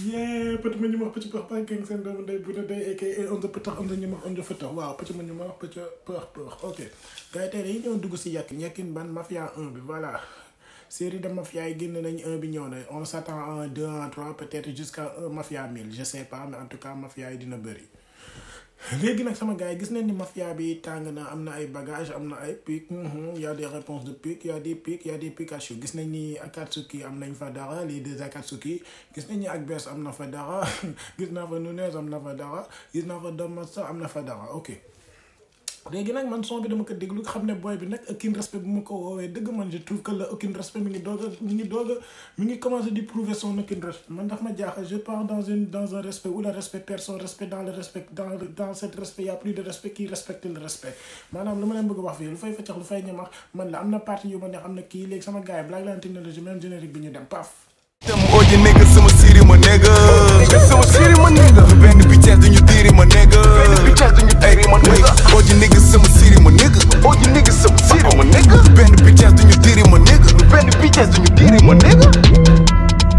Yeah, put me in my picture of pancakes and then they put a day, aka on the pita on the Nima on the foot. Wow, put me in my picture. Ok. Gars yi ñoo dugg si Yakin ban Mafia 1 bi voilà. Série de Mafia yi génn nañ 1 bi ñëw na. On s'attend à un 2, un 3, peut-être jusqu'à un Mafia 1000. Je sais pas, mais en tout cas Mafia yi dina bëri. Léegi nag sama gars yi gis nañ ni Mafia bi tàng na am na ay bagages am na ay pics y a des réponses de pics y a des pics y a des Pikachu gis nañ ni Akatsuki am nañ fa dara les deux Akatsuki gis nañ ni Akbess am na fa dara gis naa fa Nunez am na fa dara gis naa fa Domasa am na fa dara ok. léegi nag man son bi dama ko déglu xam ne boy bi nag aucun respect bu ma ko woowee dëgg man je trouve que le aucun respect mi ngi commencé di prouver son aucun respect man ndax ma jaaxal je pars dans un respect où le respect perd son respect dans le respect dans cet respect y a plus de respect qui respecte le respect maanaam lu ma leen bëgg wax fii lu fay faccax lu fay ñamax man la am na partie yu ma neex am na kii léegi sama gars yi Black Line Technology même générique bi ñu dem paf dem oji nigga sama siri ma nigga sama siri ma nigga benn bitches duñu diri ma nigga benn bitches duñu diri ma nigga oji nigga sama siri ma nigga oji nigga sama siri ma nigga benn bitches duñu diri ma nigga benn bitches duñu diri ma nigga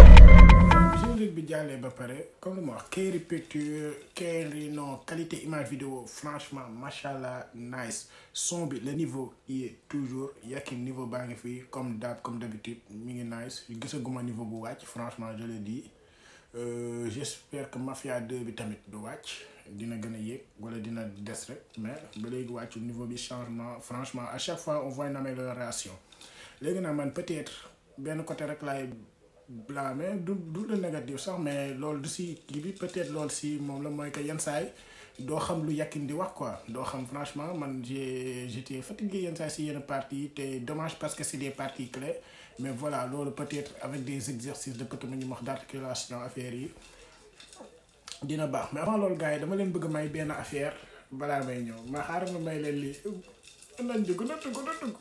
générique bi jàllee ba pare comme lu ma wax Kerry picture Kerry non qualité image vidéo franchement machallah nice son bi le niveau il est toujours Yakin niveau baa ngi fii comme d'habitude mi ngi nice gisaguma niveau bu wàcc franchement je le dis j'espère que Mafia 2 bi tamit du wàcc dina gën a yéeg wala dina des rek mais ba léegi wàccu niveau bi changement franchement à chaque fois on voit une amélioration léegi nag man peut-être benn côté rek laay blâmer du le négatif sax mais loolu du si kii bi peut-être loolu si moom la mooy que yenn saay doo xam lu Yakin di wax quoi doo xam franchement man j'étais fatigué yenn saay si yenn parties te dommage parce que c'est des parties clés mais voilà loolu peut-être avec des exercices de peut-être ñu wax d'articulation affaire yi dina baax mais avant loolu gars yi dama leen bëgg may benn affaire balaa may ñëw ma xaaral ma may leen lii nañ dugg na dugg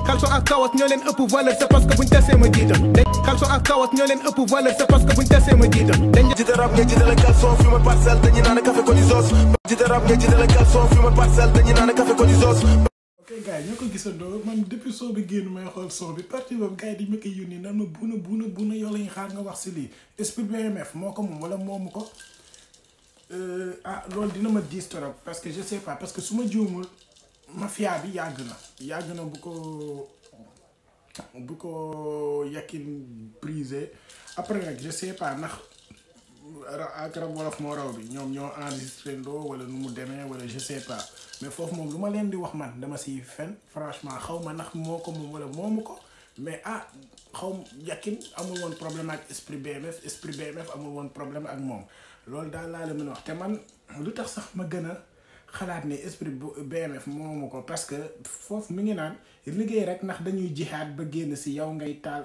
Kalso ak kawas ñoo leen ëpp valeur c'est parce que buñ tesee ma jiital Kalso ak kawas ñoo leen ëpp valeur c'est parce que buñ tesee ma jiital dañ jite rap nga jite la Kalso fi ma parcelle dañu naan café ko ñu sos jite rap nga jite la Kalso fi ma parcelle dañu naan café ko ñu sos ok gars yi ñoo ko gisandoo man depuis son bi génn may xool son bi partie boobu gars yi di ma koy yónnee nan ma buuna yow lañu xaar nga wax si lii Esprit BMF moo ko moom wala moomu ko loolu dina ma diis trop parce que je sais pas parce que su ma juumul Mafia bi yàgg na bu ko Yakin brisé après nag je sais pas ndax ak Rab Wolof moo raw bi ñoom ñoo enregistré ndoo wala nu mu demee wala je sais pas mais foofu moom lu ma leen di wax man dama siy fen franchement xaw ma ndax moo ko moom wala moomu ko mais xaw Yakin amul woon problème ak Esprit BMF amul woon problème ak moom loolu daal laa la mën a wax te man lu tax sax ma gën a xalaat ne Esprit BMF moomu ko parce que foofu mi ngi naan liggéey rek ndax dañuy jihaad ba génn si yow ngay taal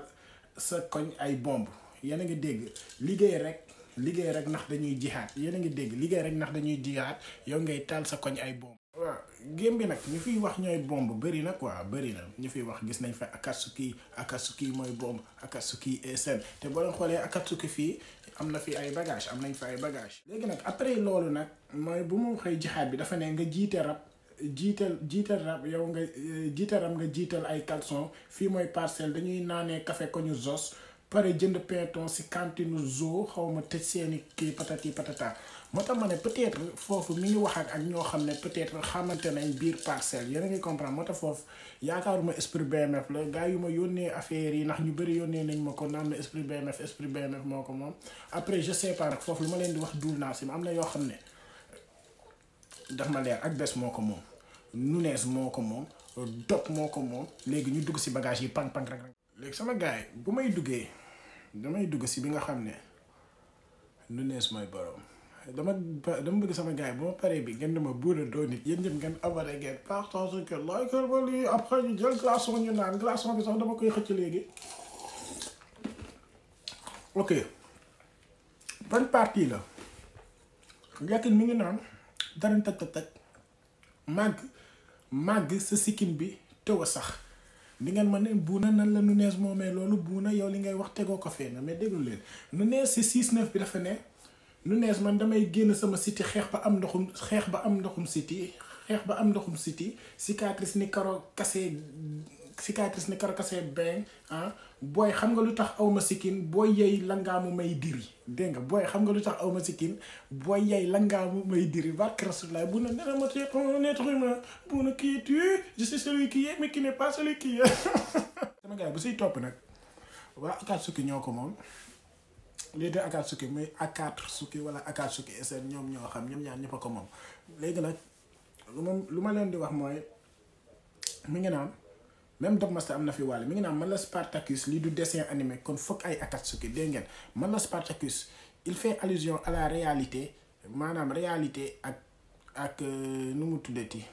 sa koñ ay bomb yéen a ngi dégg liggéey rek ndax dañuy jihaad yéen a ngi dégg liggéey rek ndax dañuy jihaad yow ngay taal sa koñ ay bomb waaw game bi nag ñu fiy wax ñooy bomb bëri na quoi bëri na ñu fiy wax gis nañ fa Akatsuki mooy bomb Akatsuki SN te boo leen xoolee Akatsuki fii am na fi ay bagage am nañ fa ay bagage léegi nag après loolu nag mooy bu mu waxee jihaad bi dafa ne nga jiite rap jiital rap yow nga jiital ay caleçon fii mooy parcelle dañuy naanee café ko ñu zos pare jënd pinton si cantine zoo xaw ma tëj seeni kii patati patata moo tax ma ne peut-être foofu mi ngi wax ak ñoo xam ne peut-être xamante nañ biir parcelle yéen a ngi comprendre moo tax foofu yaakaaruma Esprit BMF la gars yu ma yónnee affaire yi ndax ñu bëri yónnee nañ ma ko naan na Esprit BMF moo ko moom après je sais pas nag foofu lu ma leen di wax duul naa si am na yoo xam ne daf ma leer Akbess moo ko moom Nunez moo ko moom Dop moo ko moom léegi ñu dugg si bagage yi pang rek léegi sama gars yi bu may duggee damay dugg si bi nga xam ne Nunez mooy borom dama bëgg sama gars yi bu ma paree bi ngeen dama buura doo nit yéen ñëpp ngeen abonné ngeen partage que like ba lii après ñu jël glaçon ñu naan glaçon bi sax dama koy xëcc léegi ok ban partie la Yakin mi ngi naan dara taj màgg sa sikkim bi tew a sax di ngeen ma ne buuna nan la Nunez moomee loolu buuna yow li ngay wax tegoo ko fee na mais déglu leen Nunez si 6-9 bi dafa ne Nunez man damay génn sama city xeex ba am ndoxum city cicatrice ni karo kase cicatrice ni karakase beng ah booy xam nga lu tax awma sikkin booy yey langaamu may diri dégg nga booy xam nga lu tax awma sikkin booy yey langaamu may diri barke Rasulullah bu na nena ma nettrima bu na qui tu je suis celui qui est mais qui n'est pas celui qui est sama gars bu siy topp nag waa Akatsuki ñoo ko moom lii de Akatsuki muy Akatsuki wala Akatsuki SN ñoom ñoo xam ñoom ñaar ñëpp a ko moom léegi nag lu ma leen di wax mooy mi ngi naan même Dubmaster am na fi wàll mi ngi naan man la Spartacus lii du dessin animé kon foog ay Akatsuki dégg ngeen man la Spartacus il fait allusion à la réalité maanaam réalité ak nu mu tuddati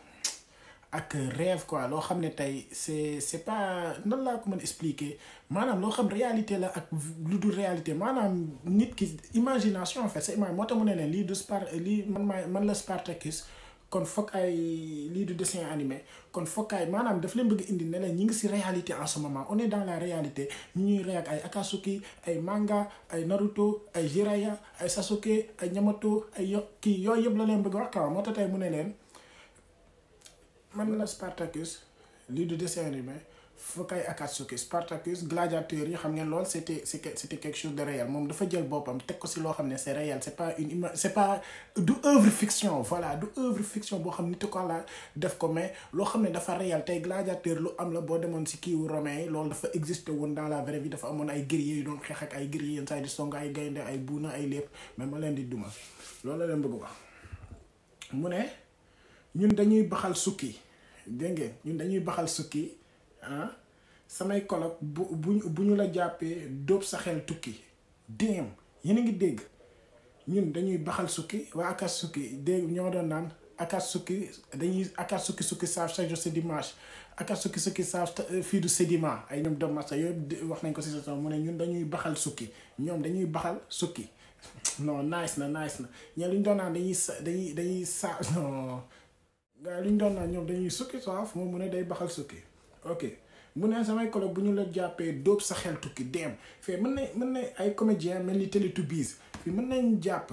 ak rêve quoi loo xam ne tey c'est pas nan laa ko mën expliquer maanaam loo xam réalité la ak lu dul réalité maanaam nit ki imagination en fait c'est moo tax mu ne leen lii du lii man la Spartacus kon foog ay lii du dessin animé kon foog ay maanaam daf leen bëgg indi ne leen ñi ngi ci réalité en ce moment on est dans la réalité ñu ñuy réag ay Akatsuki ay manga ay Naruto ay Jiraiya ay Sasuke ay Yamato ay kii yooyu yëpp la leen bëgg wax quoi moo tax tey mu ne leen man la Spartacus lii du dessin animé foog ay Akatsuki Spartacus gladiateur yi xam ngeen lool c'était quelque chose de réel moom dafa jël boppam teg ko ci loo xam ne c'est réel c'est pas une image c'est pas du œuvre fiction voilà du œuvre fiction boo xam nit ko la def ko mais loo xam ne dafa réel tey gladiateur lu am la boo demoon ci kiiwu romain yi loolu dafa existé woon dans la vraie vie dafa amoon ay guerriers yu doon xeex ak ay guerriers yenn saa yi di song ay gaynde ay buuna ay lépp mais ma leen di duma loolu la leen bëgg wax mu ne ñun dañuy baxal sukki dégg ngeen ñun dañuy baxal sukki ah samay colloque bu ñu la jàppee dóob sa xel tukki déem yéen a ngi dégg ñun dañuy baxal sukki waa Akatsuki dégg ñoo doon naan Akatsuki sukki saaf chaque jour c'est dimanche Akatsuki sukki saaf fii du sédiment ay ñoom Dubmaster yooyu wax nañ ko ci sa mu ne ñun dañuy baxal sukki ñoom dañuy baxal sukki non nice na ñe lu ñu doon naan dañuy sa non gaa lu ñu doon naan ñoom dañuy sukki saaf moom mu ne day baxal sukki ok mu ne samay collègue bu ñu la jàppee dóob sa xel tukki dem fee mën na ay comédien mel ni Teletubbies fii mën nañ jàpp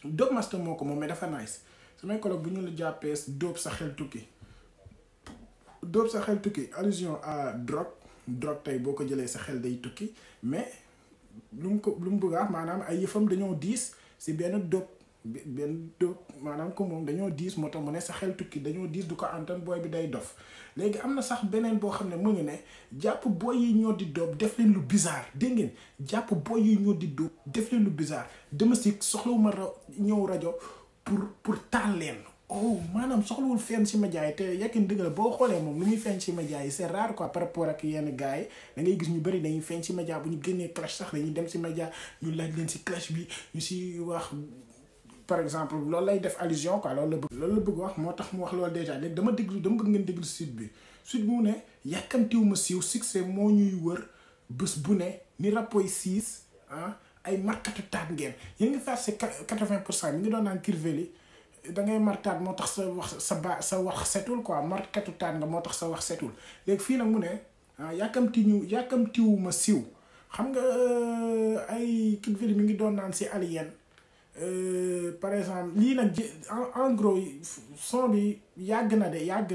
Dubmaster moo ko moom mais dafa nice samay collègue bu ñu la jàppee dóob sa xel tukki allusion à drogue tey boo ko jëlee sa xel day tukki mais lu mu bëgg a wax maanaam ay yëfam dañoo diis si benn dóob maanaam ko moom dañoo diis moo tax mu ne sa xel tukki dañoo diis du ko antan booy bi day dof léegi am na sax beneen boo xam ne mu ngi ne jàpp booy yi ñoo di dóob def leen lu bizarre dégg ngeen jàpp booy yi ñoo di dóob def leen lu bizarre dama si soxlawuma ñëw rajo pour taal leen maanaam soxlawul feeñ ci média yi te Yakin dëgg la boo xoolee moom lu muy feeñ ci média yi c'est rare quoi par rapport ak yenn gars yi da ngay gis ñu bëri dañuy feeñ ci média bu ñu génnee clash sax dañuy dem ci média ñu laaj leen ci clash bi ñu ci wax par exemple loolu lay def allusion quoi loolu la bëgg wax moo tax mu wax loolu déjà léegi dama bëgg ngeen déglu suite bi mu ne yàkkamtiwuma siiw succès moo ñuy wër bés bu ne ni rapport 6 ay markatu taat ngeen yéen ngi face 80% mi ngi doon naan Kirveli da ngay martaat moo tax sa wax setul quoi markatu taat nga moo tax sa wax setul léegi fii nag mu ne yàkkamtiwuma siiw xam nga ay Kirveli mi ngi doon naan si Alien par exemple lii nag en gros son bi yàgg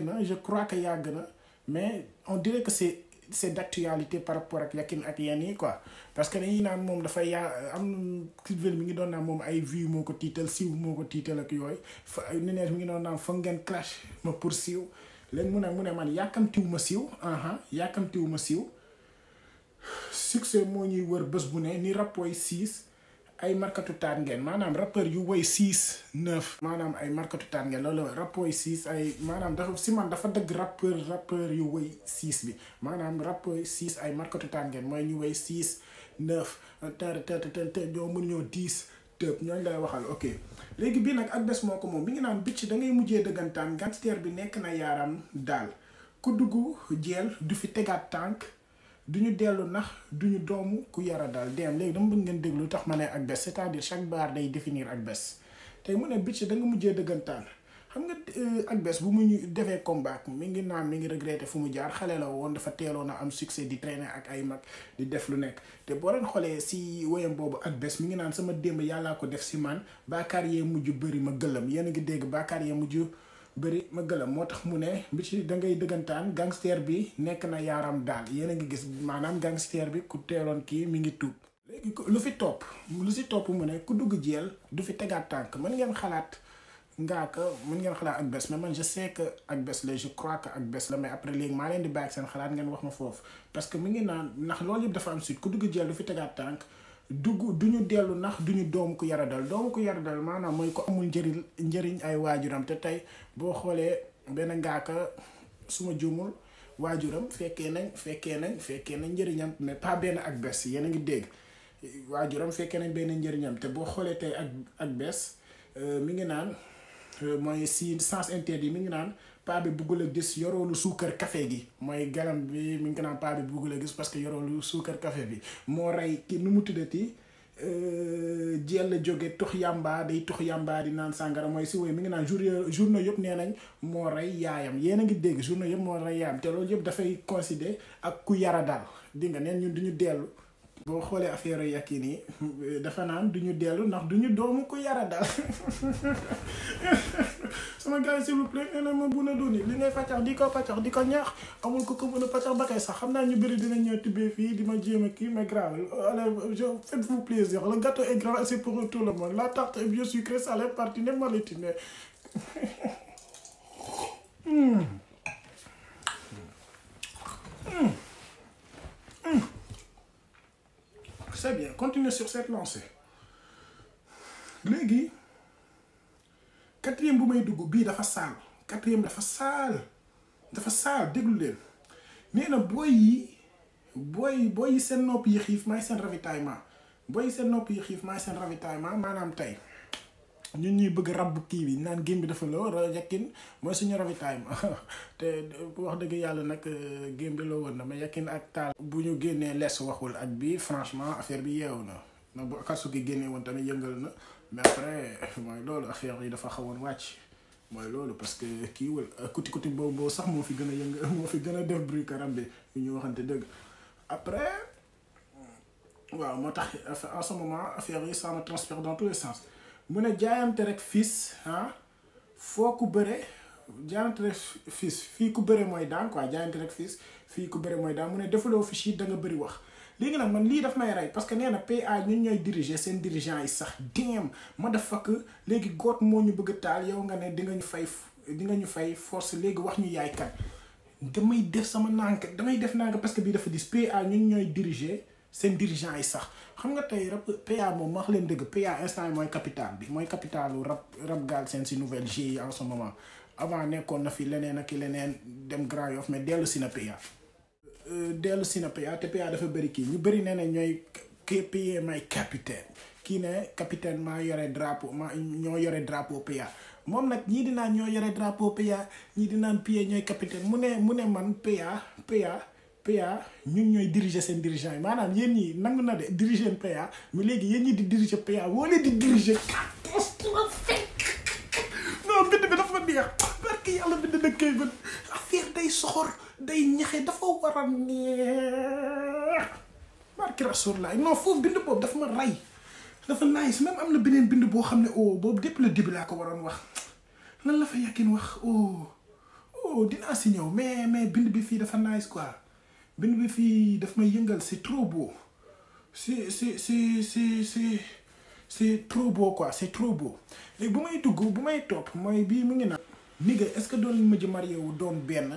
na je crois que yàgg na mais on dirait que c'est d'actualité par rapport ak Yakin ak yenn yi quoi parce que dañuy naan moom dafay am Kirveli mi ngi doon naan moom ay vues moo ko tiital siiw moo ko tiital ak yooyu Ninette mi ngi doon naan foog ngeen clash ma pour siiw léegi mu ne man yàkkamtiwuma siiw succès moo ñuy wër bés bu ne ni rapport 6 ay markatu taat ngeen maanaam rappeur yu woy 6 9 maanaam ay markatu taat ngeen loolu rappeur 6 ay maanaam dafa dëgg rappeur yu woy 6 bi maanaam rappeur 6 ay markatu taat ngeen mooy ñu woy 6 9 te ñoo mën ñoo 10 tëb ñooñu lay waxal ok léegi bii nag ak bés moo ko moom bi ngi naan bicc da ngay mujjee dëggantaan gangster bi nekk na yaaram daal ku dugg jeel du fi tegaat tànk duñu dellu nax duñu doomu ku yara daal dem léegi dama bëgg ngeen déglu tax ma ne ak bés c'est-à-dire chaque barre day définir ak bés tey mu ne bicc da nga mujjee dëggantaan xam nga ak bés bu mu ñu defee combat mi ngi regretter fu mu jaar xale la woon dafa teeloon a am succès di traîner ak ay mag di def lu nekk te boo leen xoolee si woyam boobu ak bés mi ngi naan sama démb yàllaa ko def si man baakaar yee mujj bëri ma gëlëm yéen a ngi dégg baakaar yee mujj bëri ma gëlam moo tax mu ne bi ci da ngay dëggantaan gangster bi nekk na yaaram daal yéen a ngi gis maanaam gangster bi ku teeloon kii mi ngi tuub léegi lu si topp mu ne ku dugg jeel du fi tegaat tànk mën ngeen xalaat Ngaaka mën ngeen xalaat ak bés mais man je sais que ak bés la je crois que ak bés la mais après léegi maa leen di bàyyi seen xalaat ngeen wax ma foofu parce que mi ngi naan ndax loolu yëpp dafa am suite ku dugg jeel du fi tegaat tànk duñu dellu ndax duñu doomu ku yaradal maanaam mooy ko amul njëriñ ay waajuram te tey boo xoolee benn Ngaaka suma juumul waajuram fekkee nañ njëriñam mais pas benn ak bés yéen a ngi dégg waajuram fekkee nañ benn njëriñam te boo xoolee tey ak bés mi ngi naan mooy si sens interdit mi ngi naan paa bi buggul a gis yoroolu suukar café gi mooy galam bi mi ngi naan paa bi buggul a gis parce que yoroolu suukar café bi moo rey ki nu mu tuddati jeel la jóge tux yàmbaa day tux yàmbaa di naan sàngara mooy si woy mi ngi naan journée yëpp nee nañ moo rey yaayam yéen a ngi dégg journée yëpp moo rey yaayam te loolu yëpp dafay considérer ak ku yara dal di nga neen ñun duñu dellu boo xoolee affaire Yekini yi dafa naan duñu dellu ndax duñu doomu ku yara dal sama gars yi s'il vous plaît nee na ma buna dooni li ngay paccax di ko ñaax amul ko mën a paccax ba kay sax xam naa ñu bëri dina ñëw tibbee fii di ma jéem a kii mais grave allez faites-vous plaisir le gâteau est grand c'est pour tout le monde la tarte est bien sucrée salée partie ne malétine c'est bien continuez sur cette lancée léegi quatrième bu may dugg bii dafa saal quatrième dafa saal déglu leen nee na booy yi seen nopp yi xiif maay seen ravitaillement maanaam tey ñun ñuy bëgg rabb kii bi naan game bi dafa la Yakin mooy suñu ravitaillement te wax dëgg yàlla nag game bi la woon na mais Yakin ak Taal bu ñu génnee les waxul ak bi franchement affaire bi yeewu na na bu Akatsuki génnee woon tamit yëngal na mais après mooy loolu affaire yi dafa xawoon wàcc mooy loolu parce que kii wul kuti boobu sax moo fi gën a yëngal moo fi gën a def bruit karam bi ñu waxante dëgg après waaw moo tax en ce moment affaire yi ça me transfère dans tous les sens mu ne jaayante rek fils foo ku bëre jaayante rek fils fii ku bëre mooy daan quoi jaayante rek fils fii ku bëre mooy daan mu ne defaloo fi ci da nga bëri wax léegi nag man lii daf may rey parce que nee na PA ñun ñooy diriger seen dirigeant yi sax dem ma def fakk léegi goot moo ñu bëgg taal yow nga ne di nga ñu fay force léegi wax ñu yaay kan damay def nànk parce que bii dafa dis PA ñun ñooy diriger seen dirigeant yi sax xam nga tey PA moom ma wax leen dëgg PA instant yi mooy capital bi mooy capitalu rap Galsen si nouvelle GIE en ce moment avant nekkoon na fi leneen ak leneen dem Grand Yoff mais dellu si na PA te PA dafa bëri kii ñu bëri nee na ñooy PA may capitaine kii ne capitaine maa yore drapeau ñoo yore drapeau PA moom nag ñii di naan ñoo yore drapeau PA ñii di naan PA ñooy capitaine mu ne man PA ñun ñooy diriger seen dirigeant yi maanaam yéen ñi nangu na de diriger PA mais léegi yéen ñi di diriger PA woo leen di diriger non bind bi dafa neex barke yàlla bind na kay ba affaire day soxor day ñaxe dafa war a neex barke Rasulullah non foofu bind boobu dafa ma rey dafa nice même am na beneen bind boo xam ne boobu depuis le début laa ko waroon wax lan la fa Yakin wax dinaa si ñëw mais bind bi fii dafa nice quoi bind bi fii daf may yëngal c'est trop beau c'est trop beau quoi c'est trop beau léegi bu may topp mooy bii mu ngi naan nigga est-ce que doon mujj marié wu doon benn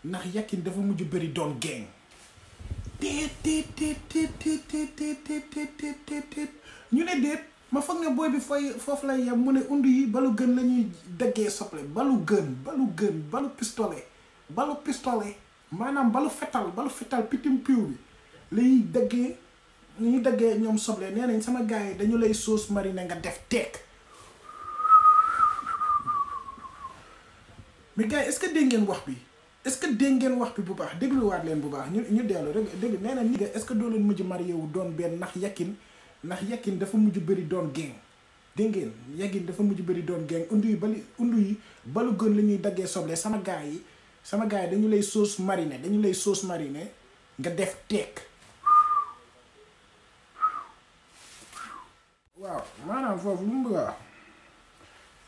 ndax Yakin dafa mujj bëri doon gang ñu ne déet ma foog ne booy bi foofu lay yem mu ne undu yi balu gën la ñuy daggee soble balu pistolet maanaam balu fetal pitim piw bi lay daggee ñuy daggee ñoom soble nee nañ sama gars yi dañu lay sauce marine nga def teek mais gars yi est-ce que dégg ngeen wax bi bu baax dégluwaat leen bu baax ñu dellu rek dégg nee na ni est-ce que doo leen mujj marié wu doon benn ndax Yakin dafa mujj bëri doon gang dégg ngeen Yakin dafa mujj bëri doon gang undu yi balu gën la ñuy daggee soble sama gars yi dañu lay sauce mariner nga def teek waaw maanaam foofu lu mu bëgg a wax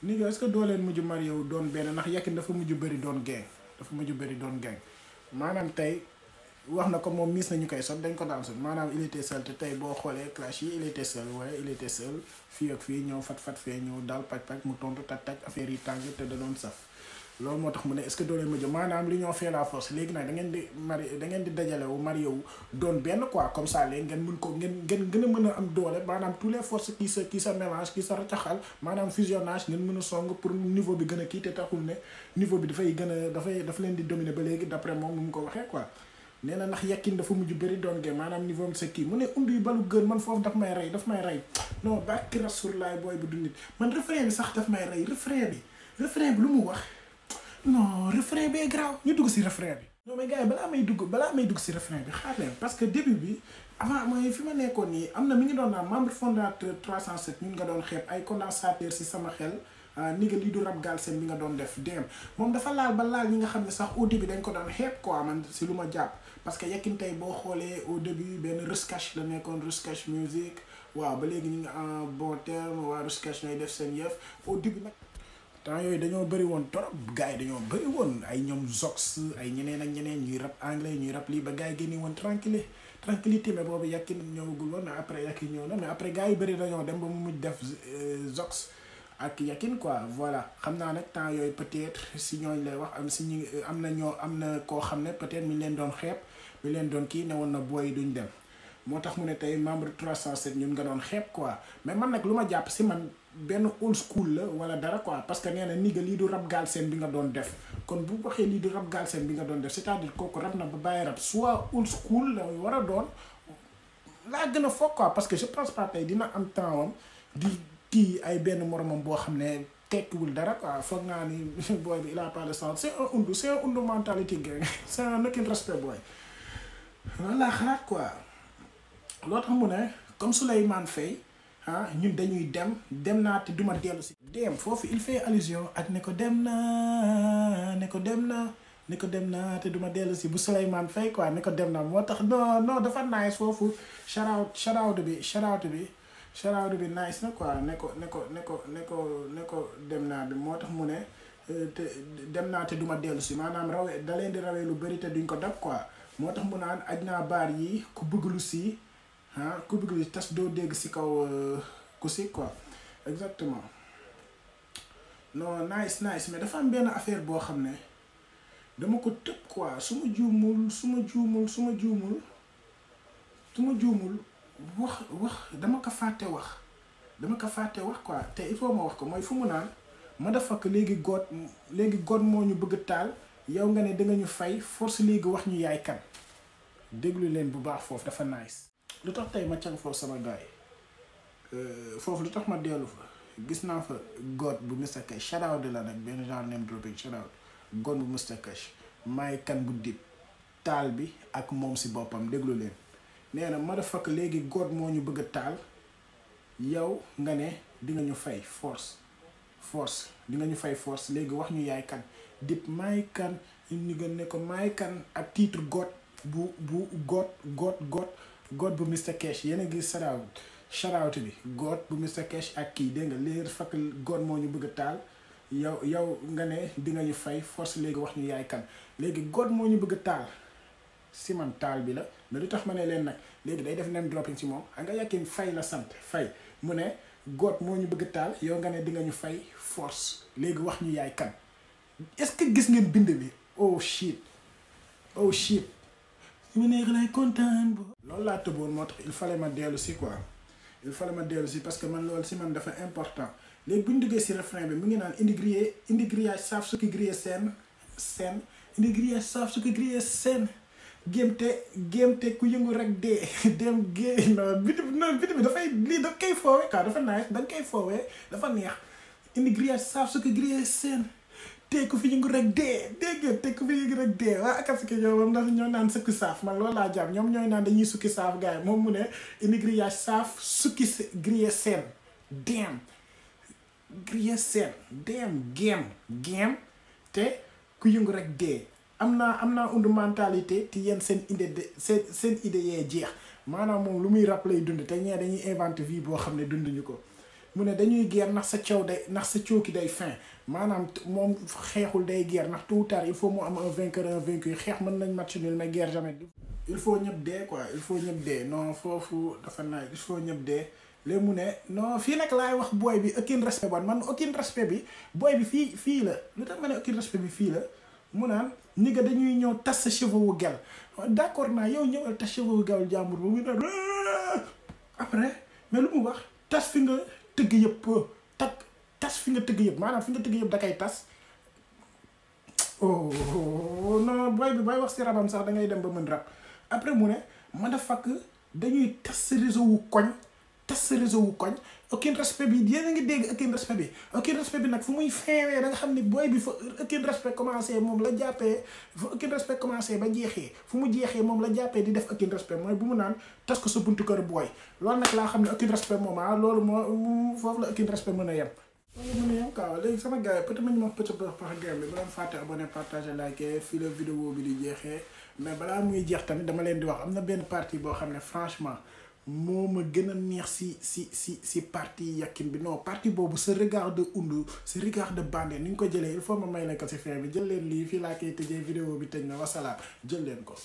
ni nga est-ce que doo leen mujj marié wu doon benn ndax Yakin dafa mujj bëri doon gang maanaam tey wax na ko moom miis nañu koy sot dañ ko daan sot maanaam il était seul te tey boo xoolee clash yi il était seul waaye il était seul fii ak fii ñëw fat fee ñëw daal paj mu tontu taj affaire yi tàng te da doon saf loolu moo tax mu ne est-ce que doo leen mujj maanaam l'union fait la force léegi nag da ngeen di dajale wu marié wu doon benn quoi comme ça léegi ngeen mën ko ngeen gën a mën a am doole maanaam tous les forces qui sa mélange qui sa racaxal maanaam fusionnage ngeen mën a song pour niveau bi gën a kii te taxul ne niveau bi dafay gën a dafa leen di dominer ba léegi d'après moom mu ko waxee quoi nee na ndax Yakin dafa mujj bëri doon ge maanaam niveau am sa kii mu ne undu yi balu gën man foofu daf may rey non barki Rasulullah booy bu du nit man refrain bi sax daf may rey refrain bi lu mu wax non refrain bi grave ñu dugg si refrain bi non mais gars yi balaa may dugg si refrain bi xaar leen parce que début bi avant mooy fi ma nekkoon nii am na mi ngi doon naan membre fondateur 307 ñun nga doon xeeb ay condensateur si sama xel ni nga lii du rap Galsen bi nga doon def dem moom dafa laal ba laal ñi nga xam ne sax au début dañ ko doon xeeb quoi man si lu ma jàpp parce que Yakin tey boo xoolee au début benn Ruskash la nekkoon Ruskash musique waaw ba léegi ñu ngi en bon terme waa Ruskash ñooy def seen yëf au début nag temps yooyu dañoo bëri woon trop gars yi dañoo bëri woon ay ñoom Zox ay ñeneen ak ñeneen ñuy rap anglais ñuy rap lii ba gars yi génne woon tranquillité mais boobu Yakin ñëwagul woon mais après Yakin ñëw na mais après gars yi bëri dañoo dem ba mu mujj def Zox ak Yakin quoi voilà xam naa nag temps yooyu peut-être si ñooñ lay wax am si ñi am na koo xam ne peut-être mi leen doon xeeb mi leen doon kii ne woon na booy duñ dem moo tax mu ne tey membre 307 ñun nga doon xeeb quoi mais man nag lu ma jàpp si man benn old school la wala dara quoi parce que nee na ni nga lii du rap Galsen bi nga doon def kon bu waxee lii du rap Galsen bi nga doon def c'est-à-dire kooku rap na ba bàyyi rap soit old school la war a doon laa gën a foog quoi parce que je pense pas tey dina am temps am di kii ay benn moromam boo xam ne tekkiwul dara quoi foog naa ni booy bi il a pas de sens c'est un undu mentalité gang c'est un aucun respect booy loolu laa xalaat quoi loo tax mu ne comme Souleymane Faye ñun dañuy dem naa te duma dellu si dem foofu il fait allusion ak ne ko dem naa te duma dellu si bu Souleymane Faye quoi ne ko dem naa moo tax non dafa nice foofu shout-out bi nice na quoi ne ko dem naa bi moo tax mu ne te dem naa te duma dellu si maanaam rawee da leen di rawee lu bëri te duñ ko dab quoi moo tax mu naan aj naa baar yi ku bëgg lu si ku bëgg lu tas doo dégg si kaw ku si quoi exactement non nice mais dafa am benn affaire boo xam ne dama ko tëb quoi su ma juumul wax dama ko fàtte wax quoi te il faut ma wax ko mooy fu mu naan ma dafa ko léegi god moo ñu bëgg taal yow nga ne danga ñu fay force léegi wax ñu yaay kan déglu leen bu baax foofu dafa nice lu tax tey ma càng foofu sama gars yi foofu lu tax ma dellu fa gis naa fa god bu Mr Cash shout out la nag benn genre name dropping shout out god bu Mr Cash maay kan bu dib taal bi ak moom si boppam déglu leen nee na ma dafa ko léegi god moo ñu bëgg a taal yow nga ne di nga ñu fay force di nga ñu fay force léegi wax ñu yaay kan dip maay kan ñu gën ne ko maay kan ak titre god bu god bu Mr Cash yéen a gis shout out bi god bu Mr Cash ak kii dégg nga léegi fakk god moo ñu bëgg a taal yow nga ne di nga ñu fay force léegi wax ñu yaay kan léegi god moo ñu bëgg a taal si man taal bi la mais lu tax ma ne leen nag léegi day def name dropping si moom a nga Yakin fay la sant fay mu ne god moo ñu bëgg a taal yow nga ne di nga ñu fay force léegi wax ñu yaay kan est-ce que gis ngeen bind bi oh shit mu neex lay kontaan bo loolu laa tëboon moo tax il fallait ma dellu si quoi parce que man loolu si man dafa important léegi bu ñu duggee si refrain bi mu ngi naan indi grillage saaf su ki grillé seen indi grillage saaf su ki grillé seen gémte ku yëngu rek dee dem gée non bit bi dafay lii da koy foowee quoi dafa nice da nga koy foowee dafa neex indi grillage saaf su ki grillé seen te ku fi yëngu rek dee dégg te ku fi yëngu rek dee waa Akatsuki ñoom dafa ñoo naan sukki saaf man loolu laa jàpp ñoom ñooy naan dañuy sukki saaf gars yi moom mu ne indi grillage saaf sukki grillé seen dem grillé seen dem game te ku yëngu rek dee am naa undu mentalité te yéen seen idée yee jeex maanaam moom lu muy rap lay dund te ñee dañuy inventé vie boo xam ne dunduñu ko mu ne dañuy guerre ndax sa coow day ndax sa cooki day fin maanaam moom xeexul day guerre ndax tôt ou tard il faut mu am un vainqueur un vaincu xeex mën nañ match nul mais guerre jamais il faut ñëpp dee quoi il faut ñëpp dee non foofu dafa naaj il faut ñëpp dee léegi mu ne non fii nag laay wax booy bi aucun respect bon man aucun respect bi booy bi fii la lu tax ma ne aucun respect bi fii la mu naan ni nga dañuy ñëw tas sa cheveux wu gel d'accord naa yow ñëwal tas cheveux wu gel jàmbur ba mu ne après mais lu mu wax tas fi nga tëgg yëpp tas fi nga tëgg yëpp maanaam fi nga tëgg yëpp da koy tas oh non booy bi booy wax si rabam sax da ngay dem ba mën rab après mu ne man a fakk dañuy tas sa réseau wu koñ aucun respect bi yéen a ngi dégg aucun respect bi nag fu muy feewee da nga xam ne booy bi fa aucun respect commencé moom la jàppee fa aucun respect commencé ba jeexee fu mu jeexee moom la jàppee di def aucun respect mooy bu mu naan tas ko sa buntu kër booy loolu nag laa xam ne aucun respect moom loolu moo foofu la aucun respect mën a yem quoi léegi sama gars yi peut-être ma ñu wax peut-être par game bi ba leen fàtte abonné partager liker fii la vidéo bi di jeexee mais balaa muy jeex tamit dama leen di wax am na benn partie boo xam ne franchement moo ma gën a neex si partie Yakin bi non partie boobu ce regard de Oundou ce regard de Bandé ni ñu ko jëlee il faut ma may leen ko si fin bi jël leen lii fii laa koy tëjee vidéo bi tëj na wasalaam jël leen ko